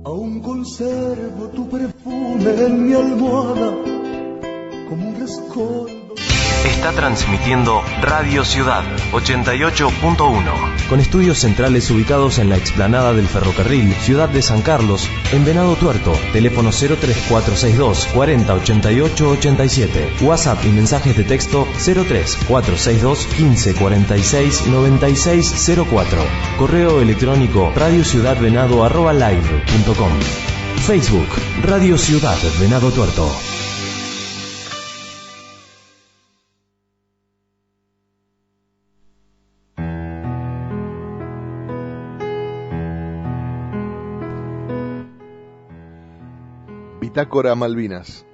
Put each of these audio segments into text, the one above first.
Aún conservo tu perfume en mi almohada como un rescoldo. Está transmitiendo Radio Ciudad 88.1, con estudios centrales ubicados en la explanada del ferrocarril Ciudad de San Carlos, en Venado Tuerto. Teléfono 03462 40 88 87. WhatsApp y mensajes de texto 03462 15 46 96 04. Correo electrónico radiociudadvenado@live.com. Facebook Radio Ciudad Venado Tuerto. Bitácora Malvinas,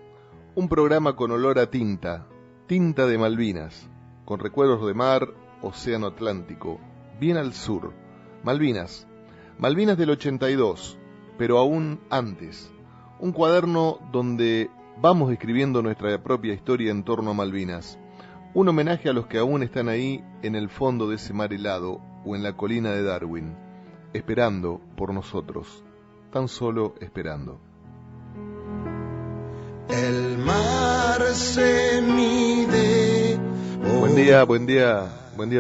un programa con olor a tinta, tinta de Malvinas, con recuerdos de mar, océano Atlántico, bien al sur, Malvinas del 82, pero aún antes, un cuaderno donde vamos escribiendo nuestra propia historia en torno a Malvinas, un homenaje a los que aún están ahí en el fondo de ese mar helado o en la colina de Darwin, esperando por nosotros, tan solo esperando. El mar se mide. Buen día a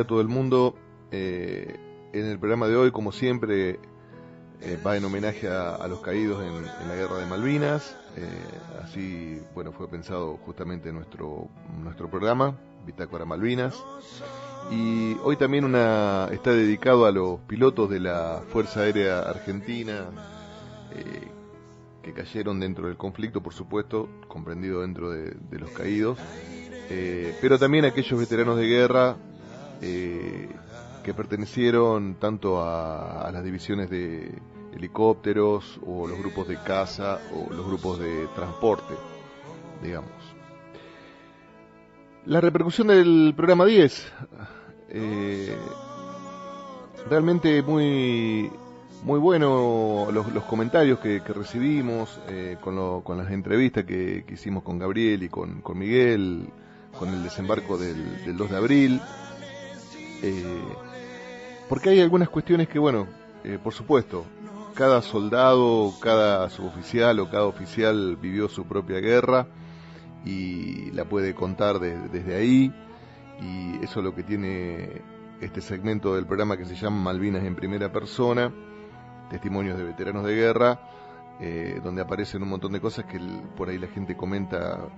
todo el mundo. En el programa de hoy, como siempre, va en homenaje a los caídos en la guerra de Malvinas. Así, bueno, fue pensado justamente nuestro programa, Bitácora Malvinas. Y hoy también está dedicado a los pilotos de la Fuerza Aérea Argentina, que cayeron dentro del conflicto, por supuesto, comprendido dentro de los caídos, pero también aquellos veteranos de guerra que pertenecieron tanto a las divisiones de helicópteros o los grupos de caza o los grupos de transporte, digamos. La repercusión del programa 10, realmente muy bueno los comentarios que recibimos con las entrevistas que hicimos con Gabriel y con Miguel, con el desembarco del 2 de abril, porque hay algunas cuestiones que, bueno, por supuesto, cada soldado, cada suboficial o cada oficial vivió su propia guerra y la puede contar desde ahí, y eso es lo que tiene este segmento del programa que se llama Malvinas en primera persona, testimonios de veteranos de guerra, donde aparecen un montón de cosas que por ahí la gente comenta,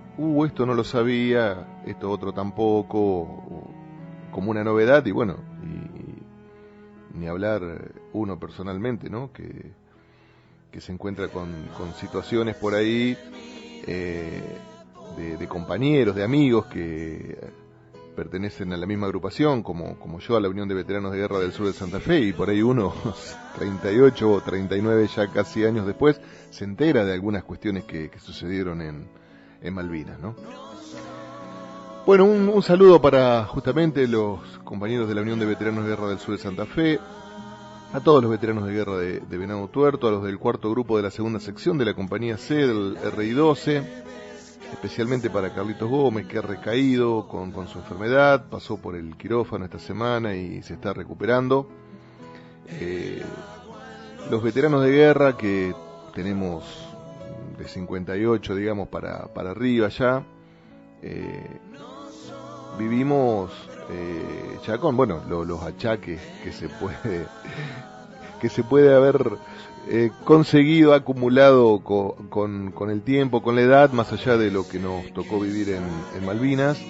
esto no lo sabía, esto otro tampoco, como una novedad, y bueno, y ni hablar uno personalmente, ¿no? Que se encuentra con situaciones por ahí de compañeros, de amigos que pertenecen a la misma agrupación, como yo, a la Unión de Veteranos de Guerra del Sur de Santa Fe, y por ahí uno, 38 o 39 ya casi años después, se entera de algunas cuestiones que sucedieron en Malvinas, ¿no? Bueno, un saludo para justamente los compañeros de la Unión de Veteranos de Guerra del Sur de Santa Fe, a todos los veteranos de guerra de Venado Tuerto, a los del cuarto grupo de la segunda sección de la compañía C del RI-12, especialmente para Carlitos Gómez, que ha recaído con su enfermedad, pasó por el quirófano esta semana y se está recuperando. Los veteranos de guerra que tenemos de 58, digamos, para arriba ya, vivimos ya con, bueno, los achaques que se puede haber conseguido, acumulado con el tiempo, con la edad, más allá de lo que nos tocó vivir en Malvinas,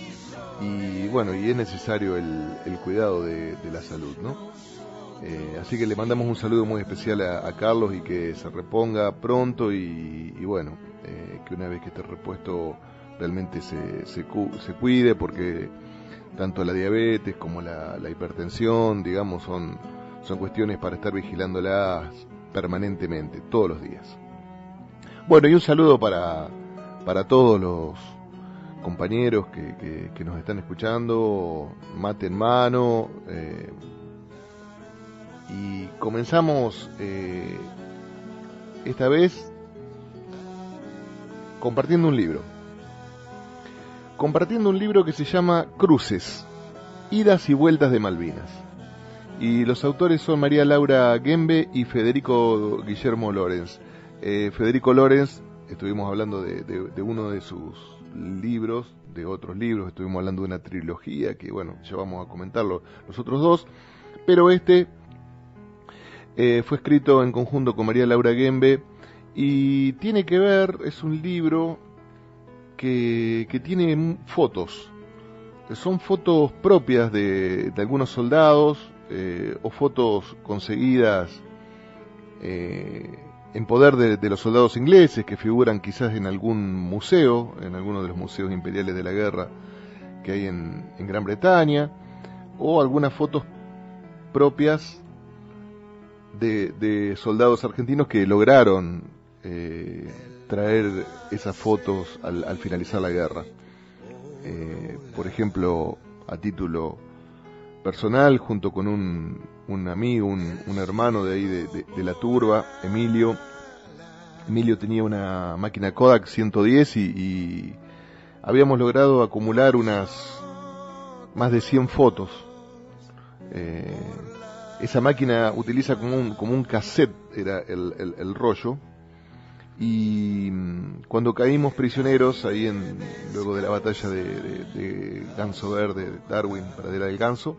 y bueno, y es necesario el cuidado de la salud, ¿no? Así que le mandamos un saludo muy especial a Carlos, y que se reponga pronto, y bueno, que una vez que esté repuesto realmente se cuide, porque tanto la diabetes como la hipertensión, digamos, son cuestiones para estar vigilándolas permanentemente, todos los días. Bueno, y un saludo para todos los compañeros que nos están escuchando, mate en mano, y comenzamos esta vez compartiendo un libro que se llama Cruces, Idas y Vueltas de Malvinas. Y los autores son María Laura Gembe y Federico Guillermo Lorenz. Federico Lorenz, estuvimos hablando de uno de sus libros, de otros libros, estuvimos hablando de una trilogía que, bueno, ya vamos a comentarlo los otros dos, pero este fue escrito en conjunto con María Laura Gembe y tiene que ver, es un libro que tiene fotos, son fotos propias de algunos soldados o fotos conseguidas en poder de los soldados ingleses que figuran quizás en algún museo, en alguno de los museos imperiales de la guerra que hay en Gran Bretaña, o algunas fotos propias de soldados argentinos que lograron traer esas fotos al finalizar la guerra. Por ejemplo, a título personal, junto con un amigo, un hermano de ahí de la turba, Emilio tenía una máquina Kodak 110 y habíamos logrado acumular más de 100 fotos. Esa máquina utiliza como un cassette, era el rollo, y cuando caímos prisioneros ahí luego de la batalla de Ganso Verde, Darwin, Pradera del Ganso,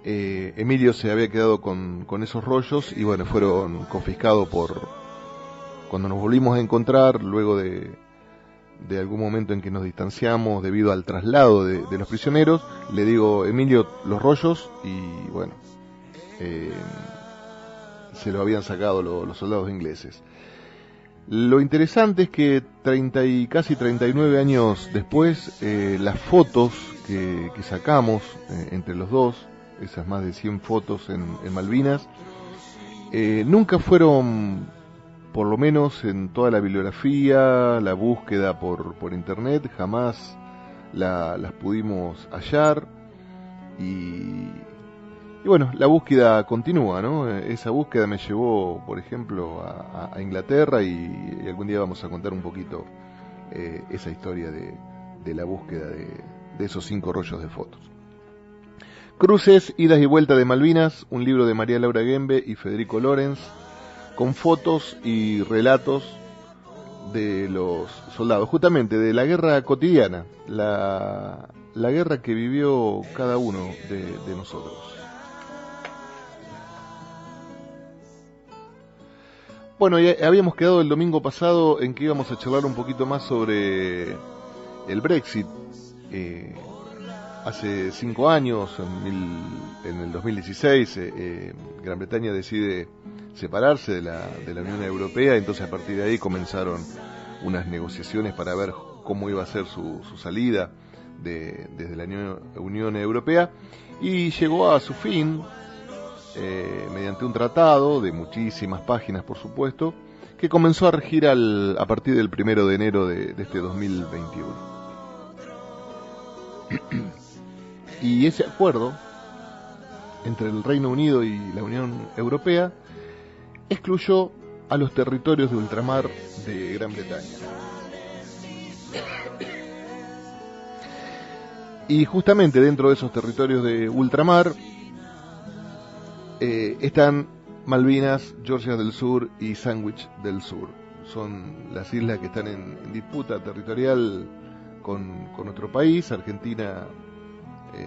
Emilio se había quedado con esos rollos y bueno, fueron confiscados cuando nos volvimos a encontrar luego de algún momento en que nos distanciamos debido al traslado de los prisioneros. Le digo, Emilio, los rollos, y bueno, se lo habían sacado los soldados ingleses. Lo interesante es que casi 39 años después, las fotos que sacamos entre los dos, esas más de 100 fotos en Malvinas, nunca fueron, por lo menos en toda la bibliografía, la búsqueda por internet, jamás las pudimos hallar, y bueno, la búsqueda continúa, ¿no? Esa búsqueda me llevó, por ejemplo, a Inglaterra, y algún día vamos a contar un poquito esa historia de la búsqueda de esos 5 rollos de fotos. Cruces, idas y vueltas de Malvinas, un libro de María Laura Gembe y Federico Lorenz, con fotos y relatos de los soldados, justamente de la guerra cotidiana, la guerra que vivió cada uno de nosotros. Bueno, ya habíamos quedado el domingo pasado en que íbamos a charlar un poquito más sobre el Brexit. Hace 5 años, en el 2016, Gran Bretaña decide separarse de la Unión Europea, entonces a partir de ahí comenzaron unas negociaciones para ver cómo iba a ser su salida desde la Unión Europea, y llegó a su fin mediante un tratado de muchísimas páginas, por supuesto, que comenzó a regir a partir del 1 de enero de este 2021. Y ese acuerdo entre el Reino Unido y la Unión Europea excluyó a los territorios de ultramar de Gran Bretaña. Y justamente dentro de esos territorios de ultramar están Malvinas, Georgia del Sur y Sandwich del Sur. Son las islas que están en disputa territorial con nuestro país. Argentina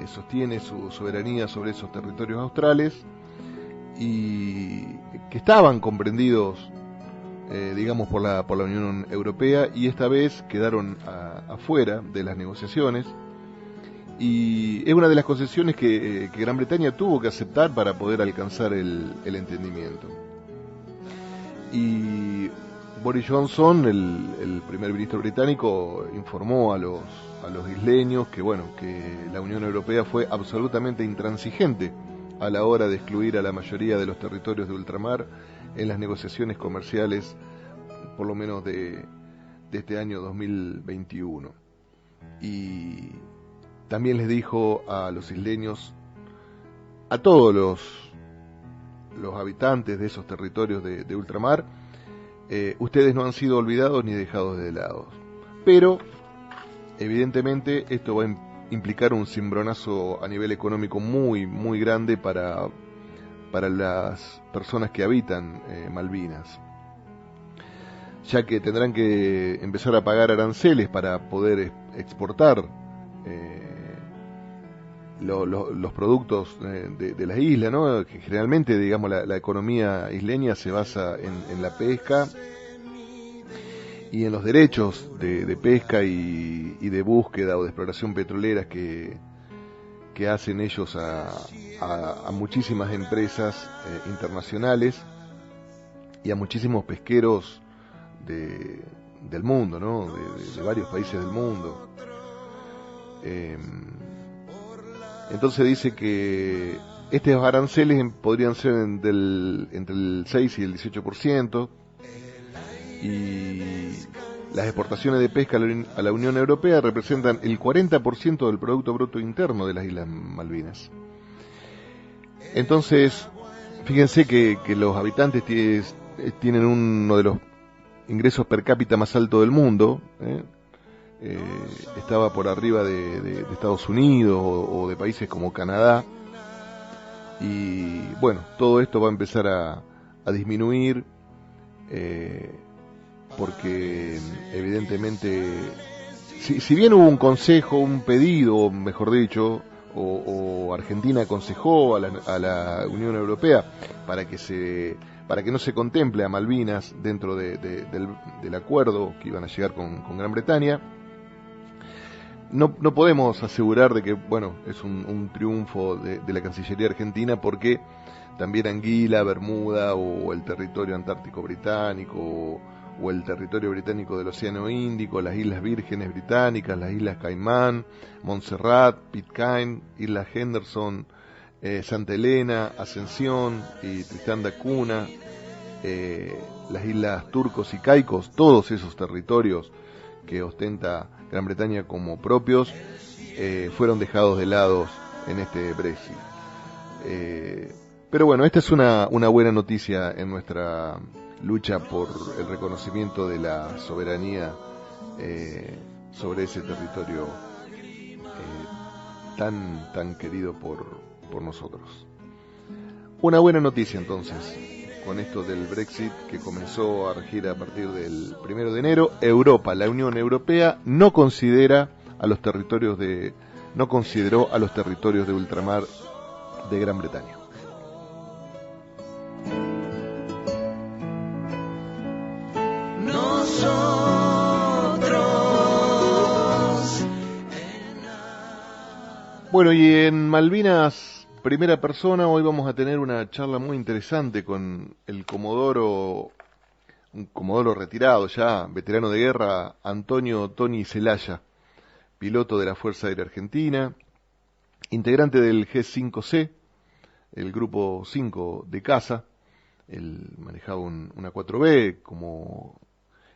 sostiene su soberanía sobre esos territorios australes, y que estaban comprendidos, digamos, por la Unión Europea, y esta vez quedaron afuera de las negociaciones, y es una de las concesiones que Gran Bretaña tuvo que aceptar para poder alcanzar el entendimiento. Y Boris Johnson, el primer ministro británico, informó a los isleños que la Unión Europea fue absolutamente intransigente a la hora de excluir a la mayoría de los territorios de ultramar en las negociaciones comerciales, por lo menos de este año 2021. Y también les dijo a los isleños, a todos los habitantes de esos territorios de ultramar, ustedes no han sido olvidados ni dejados de lado. Pero evidentemente esto va a implicar un cimbronazo a nivel económico muy, muy grande para las personas que habitan Malvinas. ya que tendrán que empezar a pagar aranceles para poder exportar los productos de la isla, ¿no? Que generalmente, digamos, la economía isleña se basa en la pesca y en los derechos de pesca y de búsqueda o de exploración petroleras que hacen ellos a muchísimas empresas internacionales y a muchísimos pesqueros del mundo, ¿no? De varios países del mundo. Entonces dice que estos aranceles podrían ser entre el 6 y el 18%, y las exportaciones de pesca a la Unión Europea representan el 40% del Producto Bruto Interno de las Islas Malvinas. Entonces, fíjense que los habitantes tienen uno de los ingresos per cápita más alto del mundo, estaba por arriba de Estados Unidos o de países como Canadá, y bueno, todo esto va a empezar a disminuir, porque evidentemente, si bien hubo un consejo, un pedido, mejor dicho, o Argentina aconsejó a la Unión Europea para que no se contemple a Malvinas dentro del acuerdo que iban a llegar con Gran Bretaña, no podemos asegurar de que, bueno, es un triunfo de la Cancillería Argentina, porque también Anguila, Bermuda o el territorio antártico británico o el territorio británico del Océano Índico, las Islas Vírgenes Británicas, las Islas Caimán, Montserrat, Pitcairn, Isla Henderson, Santa Elena, Ascensión y Tristán da Cunha, las Islas Turcos y Caicos, todos esos territorios que ostenta Gran Bretaña como propios, fueron dejados de lado en este Brexit. Pero bueno, esta es una buena noticia en nuestra lucha por el reconocimiento de la soberanía sobre ese territorio tan querido por nosotros. Una buena noticia entonces, con esto del Brexit que comenzó a regir a partir del 1 de enero. Europa, la Unión Europea, no consideró a los territorios de ultramar de Gran Bretaña. Bueno, y en Malvinas Primera Persona hoy vamos a tener una charla muy interesante con un comodoro retirado ya, veterano de guerra, Antonio Tony Celaya, piloto de la Fuerza Aérea Argentina, integrante del G5C, el grupo 5 de caza. Él manejaba una 4B, como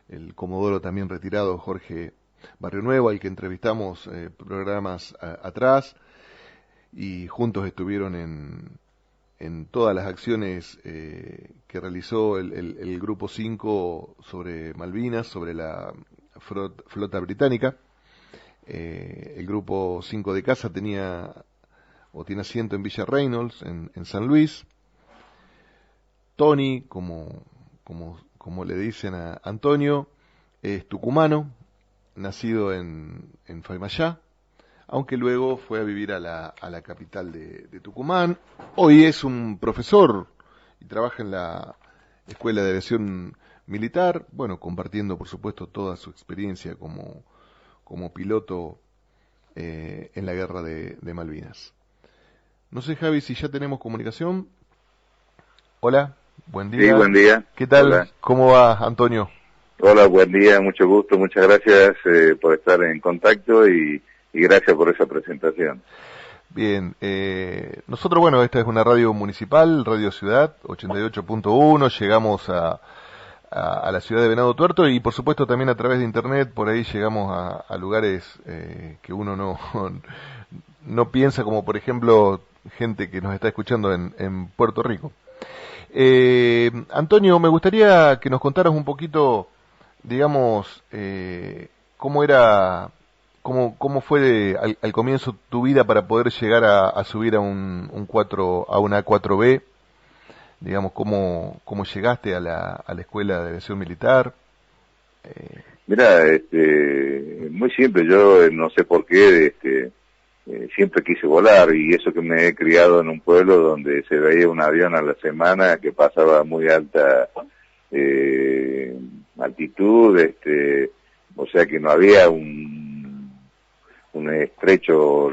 el comodoro también retirado Jorge Barrionuevo, al que entrevistamos programas atrás, y juntos estuvieron en todas las acciones que realizó el Grupo 5 sobre Malvinas, sobre la flota británica. El Grupo 5 de caza tiene asiento en Villa Reynolds, en San Luis. Tony, como le dicen a Antonio, es tucumano, nacido en Faymayá, aunque luego fue a vivir a la capital de Tucumán. Hoy es un profesor y trabaja en la Escuela de Aviación Militar, bueno, compartiendo por supuesto toda su experiencia como piloto en la guerra de Malvinas. No sé, Javi, si ya tenemos comunicación. Hola, buen día. Sí, buen día. ¿Qué tal? Hola. ¿Cómo va, Antonio? Hola, buen día, mucho gusto, muchas gracias por estar en contacto y gracias por esa presentación. Bien, nosotros, bueno, esta es una radio municipal, Radio Ciudad, 88.1, llegamos a la ciudad de Venado Tuerto y por supuesto también a través de internet, por ahí llegamos a lugares que uno no piensa, como por ejemplo gente que nos está escuchando en Puerto Rico. Antonio, me gustaría que nos contaras un poquito, digamos, cómo fue al comienzo tu vida para poder llegar a subir a una 4B, digamos, cómo llegaste a la Escuela de Aviación Militar. Mira, muy simple, yo no sé por qué, siempre quise volar, y eso que me he criado en un pueblo donde se veía un avión a la semana que pasaba a muy alta altitud, o sea que no había un estrecho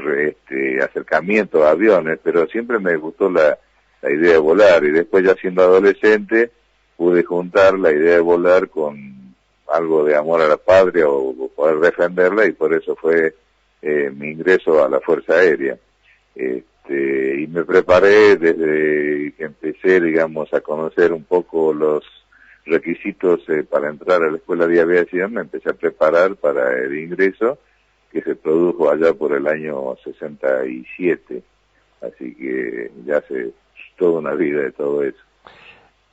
acercamiento a aviones, pero siempre me gustó la idea de volar, y después ya siendo adolescente pude juntar la idea de volar con algo de amor a la patria o poder defenderla, y por eso fue mi ingreso a la Fuerza Aérea. Y me preparé desde que empecé, digamos, a conocer un poco los requisitos para entrar a la Escuela de Aviación. Me empecé a preparar para el ingreso que se produjo allá por el año 67, así que ya hace toda una vida de todo eso.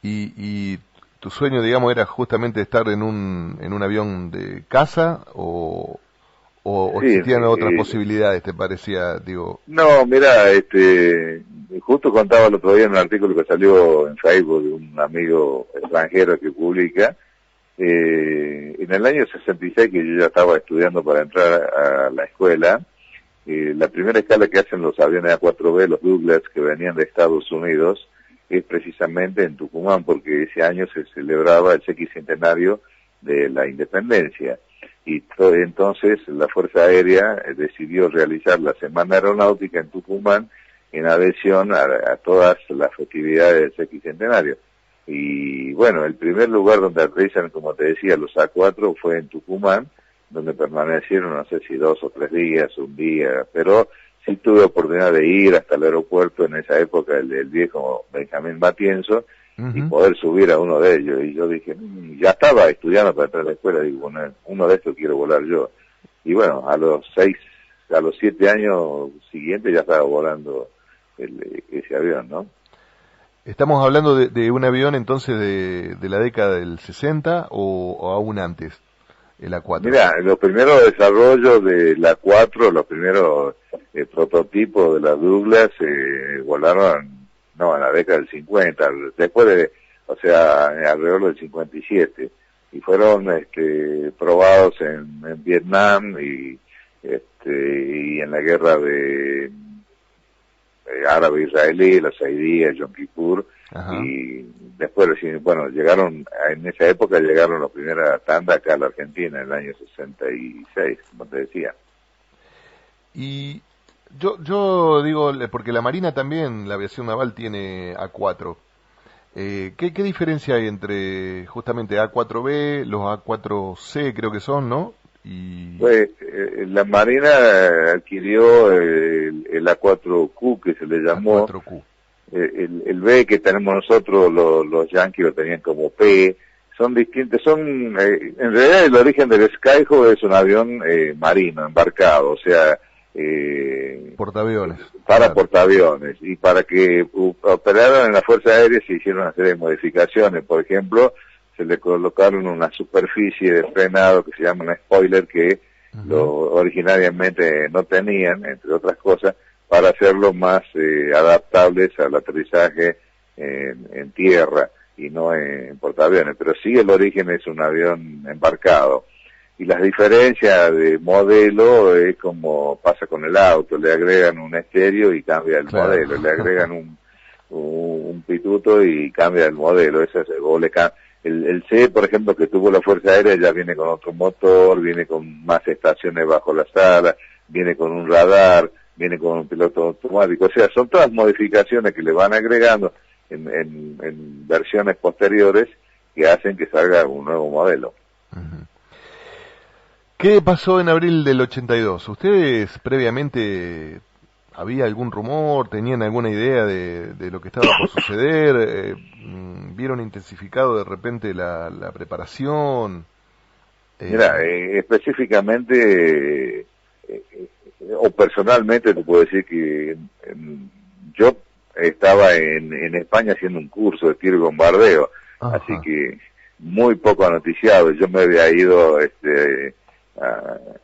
Y tu sueño, digamos, era justamente estar en un avión de caza o Sí, existían otras posibilidades, te parecía, digo? No, mira, justo contaba el otro día en un artículo que salió en Facebook de un amigo extranjero que publica, en el año 66, que yo ya estaba estudiando para entrar a la escuela, la primera escala que hacen los aviones A4B, los Douglas, que venían de Estados Unidos, es precisamente en Tucumán, porque ese año se celebraba el sesquicentenario de la independencia. Y entonces la Fuerza Aérea decidió realizar la Semana Aeronáutica en Tucumán en adhesión a todas las festividades del sesquicentenario. Y bueno, el primer lugar donde aterrizan, como te decía, los A4 fue en Tucumán, donde permanecieron, no sé si 2 o 3 días, un día, pero sí tuve oportunidad de ir hasta el aeropuerto en esa época, el viejo Benjamín Matienzo, y poder subir a uno de ellos. Y yo dije, ya estaba estudiando para entrar a la escuela, digo, bueno, uno de estos quiero volar yo. Y bueno, a los 7 años siguientes ya estaba volando ese avión, ¿no? ¿Estamos hablando de un avión entonces de la década del 60 o aún antes, el A4? Mira, los primeros desarrollos de la A4, los primeros prototipos de la Douglas volaron en la década del 50, después alrededor del 57, y fueron probados en Vietnam y en la guerra de árabe-israelí, la Saidía, Yom Kippur. Ajá. Y después, bueno, en esa época llegaron la primera tanda acá a la Argentina en el año 66, como te decía. Y yo digo, porque la Marina también, la aviación naval tiene A4. ¿Qué diferencia hay entre justamente A4B, los A4C creo que son, ¿no? Pues la Marina adquirió el A4Q, que se le llamó. A4Q. El B que tenemos nosotros, los yanquis lo tenían como P. Son distintos, en realidad el origen del Skyhawk es un avión marino, embarcado, o sea, portaaviones. Para portaaviones, y para que operaran en la Fuerza Aérea se hicieron una serie de modificaciones. Por ejemplo, se le colocaron una superficie de frenado que se llama un spoiler, que originariamente no tenían, entre otras cosas, para hacerlo más adaptables al aterrizaje en tierra y no en portaaviones. Pero sí, el origen es un avión embarcado. Y las diferencias de modelo es como pasa con el auto: le agregan un estéreo y cambia el modelo, le agregan un pituto y cambia el modelo. El C, por ejemplo, que tuvo la Fuerza Aérea, ya viene con otro motor, viene con más estaciones bajo las alas, viene con un radar, viene con un piloto automático. O sea, son todas modificaciones que le van agregando en versiones posteriores que hacen que salga un nuevo modelo. Uh-huh. ¿Qué pasó en abril del 82? ¿Ustedes previamente había algún rumor, tenían alguna idea de lo que estaba por suceder? ¿Vieron intensificado de repente la preparación? Mira, específicamente o personalmente te puedo decir que yo estaba en España haciendo un curso de tiro y bombardeo. Ajá. Así que muy poco noticiado. Yo me había ido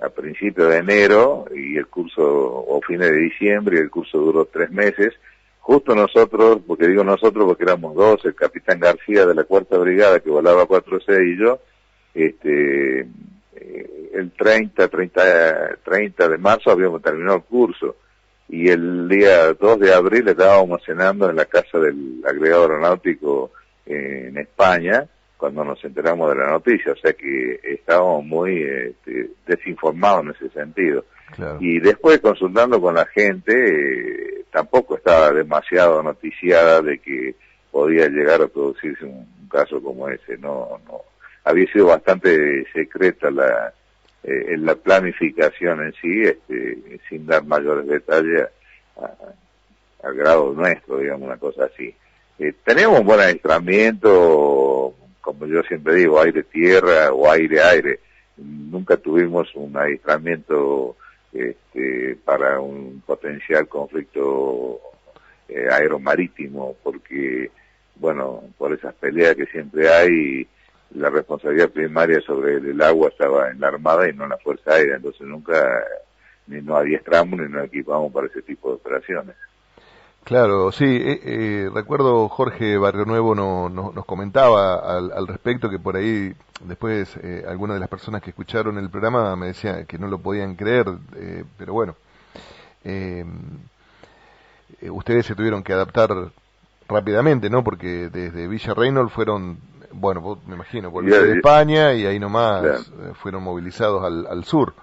a principios de enero, y el curso, o fines de diciembre, y el curso duró 3 meses. Justo nosotros, porque digo nosotros porque éramos 2, el capitán García de la 4ª Brigada, que volaba 4C, y yo, el 30 de marzo habíamos terminado el curso, y el día 2 de abril estábamos cenando en la casa del agregado aeronáutico en España, cuando nos enteramos de la noticia, o sea que estábamos muy desinformados en ese sentido. Claro. Y después, consultando con la gente, tampoco estaba demasiado noticiada de que podía llegar a producirse un caso como ese. No había sido bastante secreta la planificación en sí, sin dar mayores detalles al grado nuestro, digamos, una cosa así. Tenemos un buen adiestramiento, como yo siempre digo, aire-tierra o aire-aire. Nunca tuvimos un adiestramiento para un potencial conflicto aeromarítimo, porque, bueno, por esas peleas que siempre hay, la responsabilidad primaria sobre el agua estaba en la Armada y no en la Fuerza Aérea, entonces nunca ni nos adiestramos ni nos equipamos para ese tipo de operaciones. Claro, sí, recuerdo Jorge Barrio Nuevo nos comentaba al respecto, que por ahí después algunas de las personas que escucharon el programa me decían que no lo podían creer, pero bueno, ustedes se tuvieron que adaptar rápidamente, ¿no? Porque desde Villa Reynolds fueron, bueno, vos, me imagino, volvieron de España y ahí nomás fueron movilizados al sur.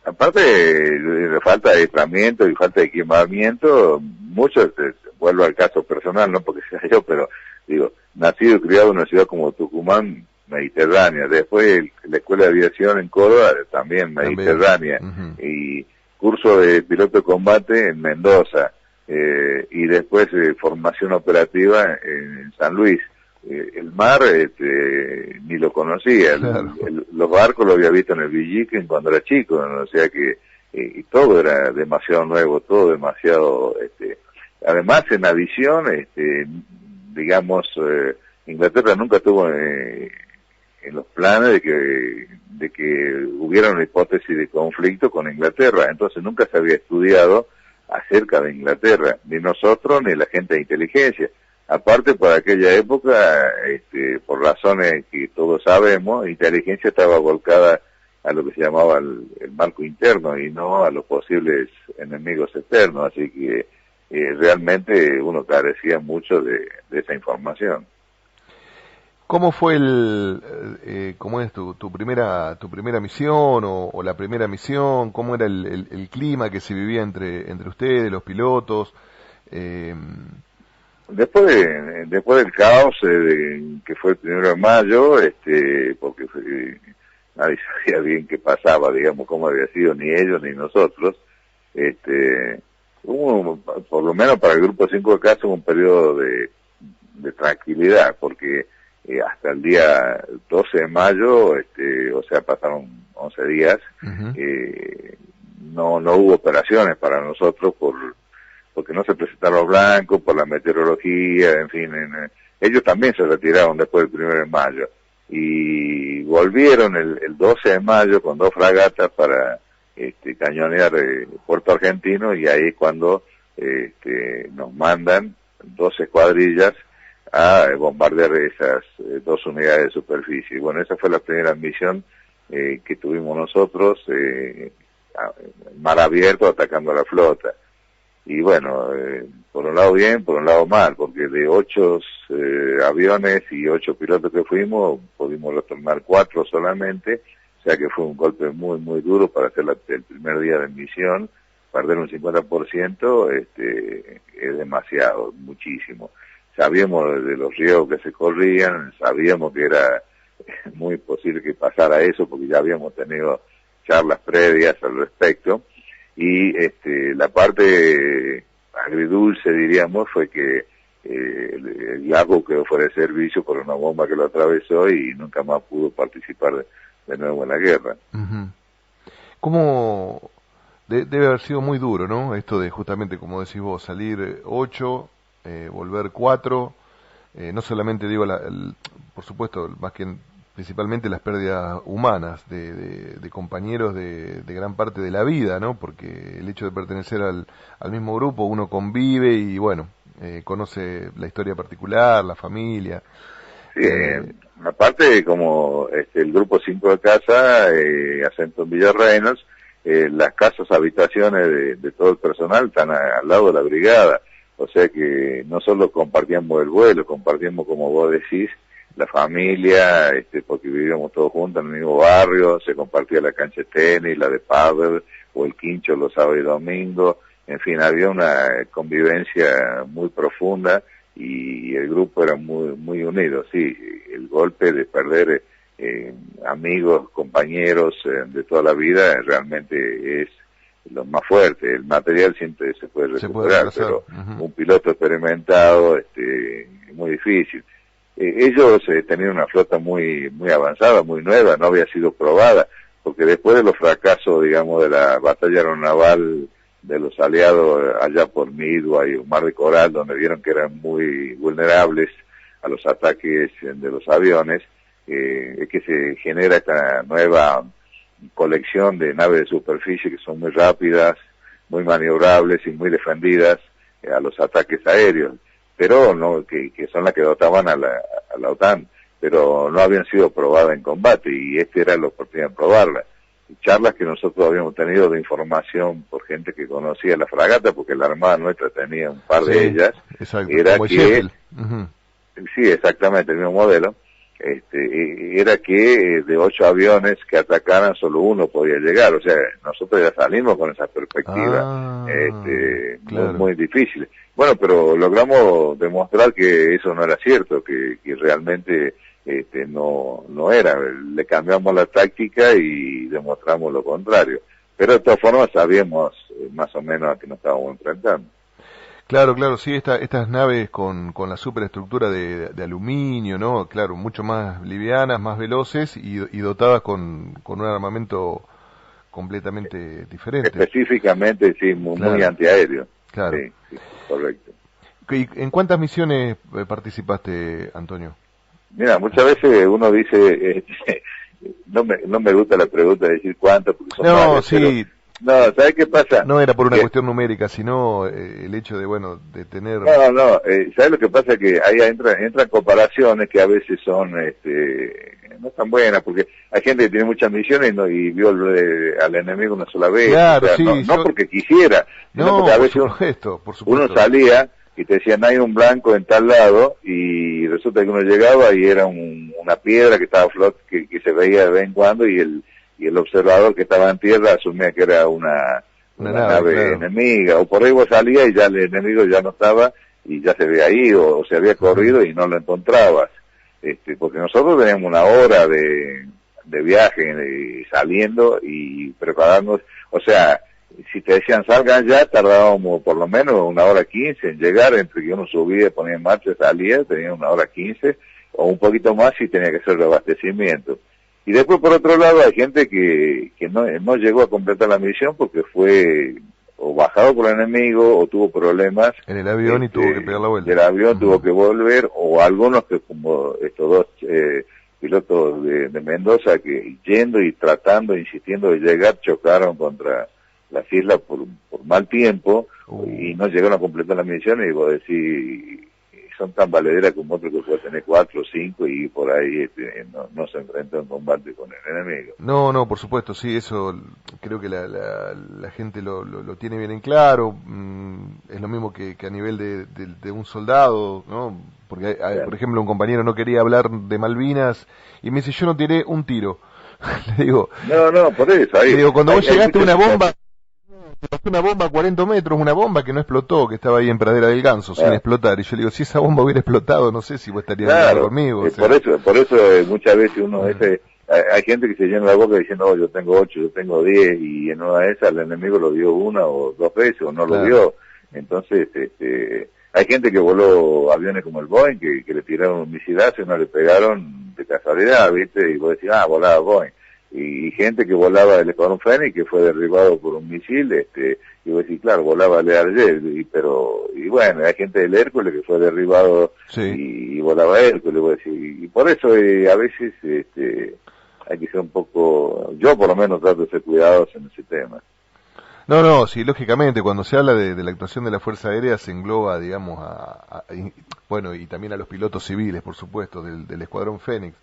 Aparte de falta de adiestramiento y falta de equipamiento, muchos, vuelvo al caso personal, no porque sea yo, pero digo, nacido y criado en una ciudad como Tucumán, mediterránea, después la Escuela de Aviación en Córdoba, también mediterránea, y curso de piloto de combate en Mendoza, y después formación operativa en San Luis. El mar ni lo conocía, claro. Los barcos lo había visto en el Villiquen cuando era chico, ¿no? O sea que y todo era demasiado nuevo, todo demasiado, además en adición, digamos, Inglaterra nunca estuvo en los planes de que hubiera una hipótesis de conflicto con Inglaterra, entonces nunca se había estudiado acerca de Inglaterra, ni nosotros ni la gente de inteligencia. Aparte, por aquella época, por razones que todos sabemos, inteligencia estaba volcada a lo que se llamaba el marco interno y no a los posibles enemigos externos, así que realmente uno carecía mucho de esa información. ¿Cómo fue cómo es tu primera misión o la primera misión? ¿Cómo era el clima que se vivía entre ustedes, los pilotos? Después del caos que fue el 1 de mayo, porque nadie sabía bien qué pasaba, digamos, cómo había sido, ni ellos ni nosotros, hubo, por lo menos para el Grupo 5 de casa, un periodo de tranquilidad, porque hasta el día 12 de mayo, o sea, pasaron 11 días, no hubo operaciones para nosotros porque no se presentaron los blancos, por la meteorología, en fin, ellos también se retiraron después del 1 de mayo, y volvieron el 12 de mayo con 2 fragatas para cañonear Puerto Argentino, y ahí es cuando nos mandan 2 escuadrillas a bombardear esas 2 unidades de superficie. Bueno, esa fue la primera misión que tuvimos nosotros, mar abierto, atacando a la flota. Y bueno, por un lado bien, por un lado mal, porque de 8 aviones y 8 pilotos que fuimos, pudimos retornar 4 solamente, o sea que fue un golpe muy, muy duro para hacer el primer día de misión. Perder un 50% es demasiado, muchísimo. Sabíamos de los riesgos que se corrían, sabíamos que era muy posible que pasara eso, porque ya habíamos tenido charlas previas al respecto. Y la parte agridulce, diríamos, fue que el Iago quedó fuera de servicio por una bomba que lo atravesó y nunca más pudo participar de nuevo en la guerra. ¿Cómo debe haber sido muy duro, ¿no? Esto de, justamente, como decís vos, salir 8, volver 4, no solamente digo, por supuesto, más que principalmente las pérdidas humanas de compañeros de gran parte de la vida, ¿no? Porque el hecho de pertenecer al mismo grupo, uno convive y bueno, conoce la historia particular, la familia. Sí, Aparte, como el grupo 5 de casa, asento en Villa Reynolds, las casas, habitaciones de todo el personal están al lado de la brigada. O sea que no solo compartíamos el vuelo, compartíamos, como vos decís, la familia, porque vivíamos todos juntos en el mismo barrio, se compartía la cancha de tenis, la de pádel, o el quincho los sábados y domingos. En fin, había una convivencia muy profunda y el grupo era muy muy unido. Sí, el golpe de perder amigos, compañeros de toda la vida realmente es lo más fuerte. El material siempre se puede recuperar, pero un piloto experimentado muy difícil. Ellos tenían una flota muy muy avanzada, muy nueva, no había sido probada, porque después de los fracasos, digamos, de la batalla aeronaval de los aliados allá por Midway o Mar de Coral, donde vieron que eran muy vulnerables a los ataques de los aviones, es que se genera esta nueva colección de naves de superficie que son muy rápidas, muy maniobrables y muy defendidas a los ataques aéreos, pero no que son las que dotaban a la OTAN, pero no habían sido probadas en combate, y era la oportunidad de probarlas. Charlas que nosotros habíamos tenido de información por gente que conocía la fragata, porque la Armada nuestra tenía un par de ellas, exacto, era que sí, exactamente el mismo modelo, era que de 8 aviones que atacaran solo uno podía llegar. O sea, nosotros ya salimos con esa perspectiva claro, muy difícil. Bueno, pero logramos demostrar que eso no era cierto, que realmente no era. Le cambiamos la táctica y demostramos lo contrario, pero de todas formas sabíamos más o menos a qué nos estábamos enfrentando. Claro, claro, sí, estas naves con la superestructura de aluminio, ¿no? Claro, mucho más livianas, más veloces y dotadas con un armamento completamente diferente. Específicamente, sí, muy antiaéreo. Claro. Sí, correcto. ¿En cuántas misiones participaste, Antonio? Mira, muchas veces uno dice, no me gusta la pregunta de decir cuántas, porque son varias, sí. No, ¿sabes qué pasa? No era por una cuestión numérica, sino el hecho de tener... No, ¿sabes lo que pasa? Que ahí entran comparaciones que a veces son, no tan buenas, porque hay gente que tiene muchas misiones y vio al enemigo una sola vez. Claro, o sea, no porque quisiera, sino porque a veces por supuesto. Uno salía y te decían, hay un blanco en tal lado, y resulta que uno llegaba y era una piedra que estaba que se veía de vez en cuando, y el observador que estaba en tierra asumía que era una nave claro, enemiga, o por ahí vos salías y ya el enemigo ya no estaba y ya se había ido o se había corrido y no lo encontrabas, porque nosotros teníamos una hora de viaje saliendo y prepararnos. O sea, si te decían salgan ya, tardábamos por lo menos 1:15 en llegar, entre que uno subía, ponía en marcha, salía, tenía 1:15 o un poquito más si tenía que hacer reabastecimiento. Y después, por otro lado, hay gente que no llegó a completar la misión porque fue o bajado por el enemigo o tuvo problemas en el avión y tuvo que pegar la vuelta. El avión tuvo que volver, o algunos que, como estos dos pilotos de Mendoza, que yendo y tratando, insistiendo de llegar, chocaron contra las islas por mal tiempo y no llegaron a completar la misión. Y vos decís, son tan valederas como otros que puede tener 4 o 5 y por ahí no se enfrenta en combate con el enemigo. No, por supuesto, sí, eso creo que la gente lo tiene bien en claro. Es lo mismo que a nivel de un soldado, ¿no? Porque, claro, por ejemplo, un compañero no quería hablar de Malvinas y me dice, yo no tiré un tiro. Le digo... No, por eso. Ahí, le digo, cuando vos llegaste a una bomba... pasó una bomba a 40 metros, una bomba que no explotó, que estaba ahí en Pradera del Ganso, sin explotar. Y yo le digo, si esa bomba hubiera explotado, no sé si vos estarías hablando conmigo. O sea. Por eso muchas veces uno hay gente que se llena la boca diciendo, yo tengo 8, yo tengo 10, y en una de esas el enemigo lo vio 1 o 2 veces, o no lo vio. Entonces, hay gente que voló aviones como el Boeing, que le tiraron un misilazo y no le pegaron de casualidad, ¿viste? Y vos decís, volaba Boeing. Y gente que volaba el Escuadrón Fénix, que fue derribado por un misil, y vos decís, claro, volaba el Learjet, y bueno, hay gente del Hércules que fue derribado, sí, y volaba Hércules, vos decís, y por eso a veces hay que ser un poco, yo por lo menos trato de ser cuidadoso en ese tema. No, sí, lógicamente, cuando se habla de la actuación de la Fuerza Aérea se engloba, digamos, bueno, y también a los pilotos civiles, por supuesto, del Escuadrón Fénix.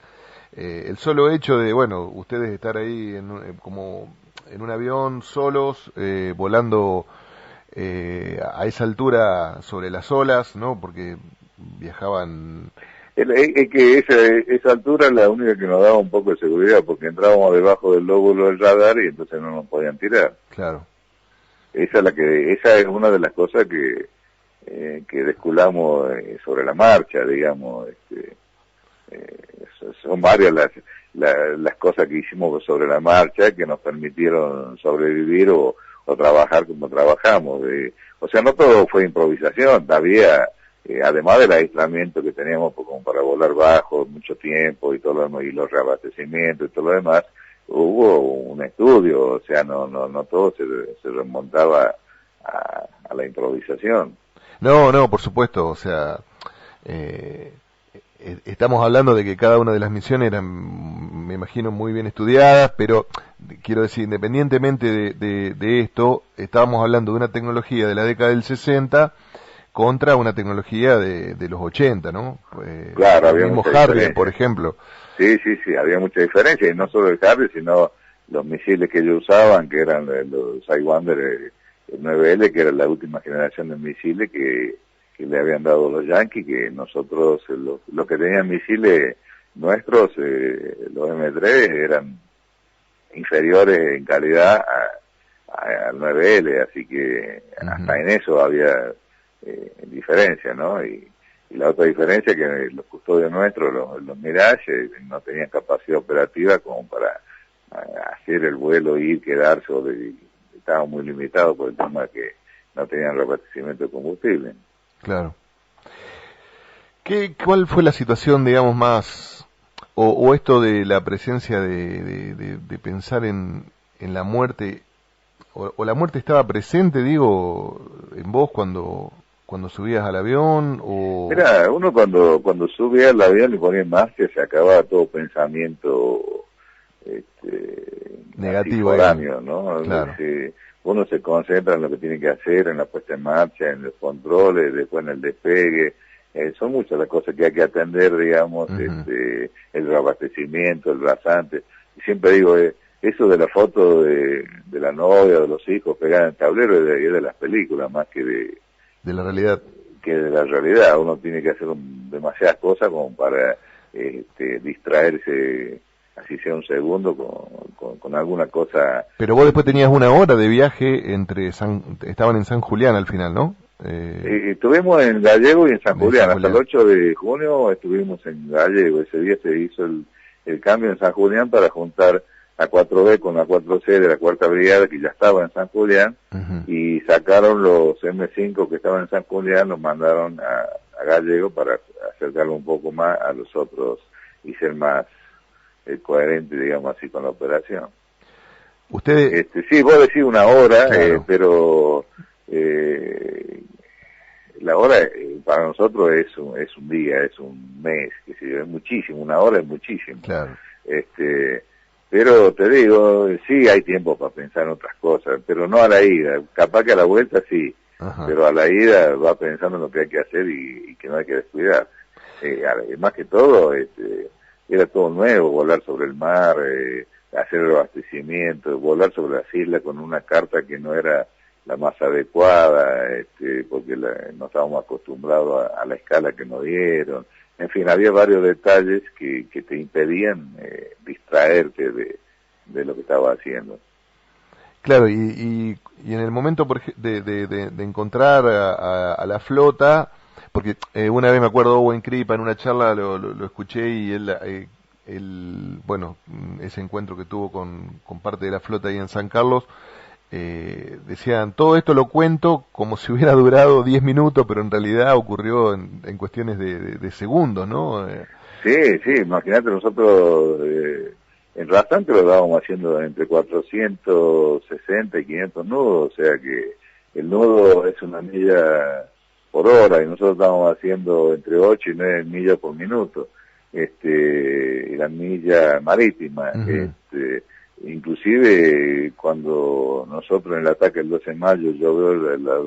El solo hecho de, bueno, ustedes estar ahí como en un avión solos, volando a esa altura sobre las olas, ¿no? Porque viajaban... Es que esa altura es la única que nos daba un poco de seguridad, porque entrábamos debajo del lóbulo del radar y entonces no nos podían tirar. Claro. Esa es una de las cosas que desculamos sobre la marcha, digamos. Son varias las cosas que hicimos sobre la marcha que nos permitieron sobrevivir o trabajar como trabajamos. O sea, no todo fue improvisación, había, además del aislamiento que teníamos como para volar bajo mucho tiempo y todo lo demás, y los reabastecimientos y todo lo demás, hubo un estudio, o sea, no todo se remontaba a la improvisación. No, por supuesto, o sea, estamos hablando de que cada una de las misiones eran, me imagino, muy bien estudiadas, pero quiero decir, independientemente de esto, estábamos hablando de una tecnología de la década del 60 contra una tecnología de los 80, ¿no? Pues, claro, había el mismo mucha Harrier, diferencia. por ejemplo. Sí, había mucha diferencia, y no solo el Harrier, sino los misiles que ellos usaban, que eran los Sidewinder, el 9L, que era la última generación de misiles que le habían dado los Yankees, que nosotros, los que tenían misiles nuestros, los M3, eran inferiores en calidad al 9L, así que hasta en eso había diferencia, ¿no? Y la otra diferencia es que los custodios nuestros, los Mirage, no tenían capacidad operativa como para hacer el vuelo, ir, quedarse, estaban muy limitados por el tema de que no tenían reabastecimiento de combustible. Claro. ¿Cuál fue la situación, digamos, más, o esto de la presencia de pensar en la muerte, o la muerte estaba presente, digo, en vos cuando subías al avión, o... Mira, uno cuando subía al avión y ponía en marcha se acababa todo pensamiento negativo, foráneo, ¿no? Claro. Uno se concentra en lo que tiene que hacer, en la puesta en marcha, en los controles, después en el despegue. Son muchas las cosas que hay que atender, digamos, el reabastecimiento, el rasante. Y siempre digo, eso de la foto de la novia, de los hijos pegada en el tablero es de las películas, más que de la realidad. Que de la realidad. Uno tiene que hacer demasiadas cosas como para distraerse, así sea un segundo, con alguna cosa. Pero vos después tenías una hora de viaje estaban en San Julián al final, ¿no? Estuvimos en Gallego y en San Julián. Hasta el 8 de junio estuvimos en Gallego. Ese día se hizo el cambio en San Julián para juntar a 4B con la 4C de la Cuarta Brigada, que ya estaba en San Julián, y sacaron los M5 que estaban en San Julián, los mandaron a Gallego para acercarlo un poco más a los otros y ser más coherente, digamos así, con la operación. Ustedes... sí, vos decís una hora, claro. Pero la hora para nosotros es un día, es un mes, que sé yo, es muchísimo, una hora es muchísimo. Claro. Pero te digo, sí hay tiempo para pensar en otras cosas, pero no a la ida. Capaz que a la vuelta sí, pero a la ida va pensando en lo que hay que hacer y que no hay que descuidar. Más que todo, era todo nuevo, volar sobre el mar, hacer el abastecimiento, volar sobre las islas con una carta que no era la más adecuada, porque no estábamos acostumbrados a la escala que nos dieron. En fin, había varios detalles que te impedían distraerte de lo que estaba haciendo. Claro, y en el momento de encontrar a la flota, porque una vez me acuerdo Owen Kripa en una charla lo escuché y él, bueno, ese encuentro que tuvo con parte de la flota ahí en San Carlos, decían, todo esto lo cuento como si hubiera durado 10 minutos, pero en realidad ocurrió en cuestiones de segundos, ¿no? Sí, imagínate, nosotros en rasante lo estábamos haciendo entre 460 y 500 nudos, o sea que el nudo es una milla por hora y nosotros estábamos haciendo entre 8 y 9 millas por minuto, y la milla marítima, inclusive inclusive cuando nosotros en el ataque el 12 de mayo, yo veo las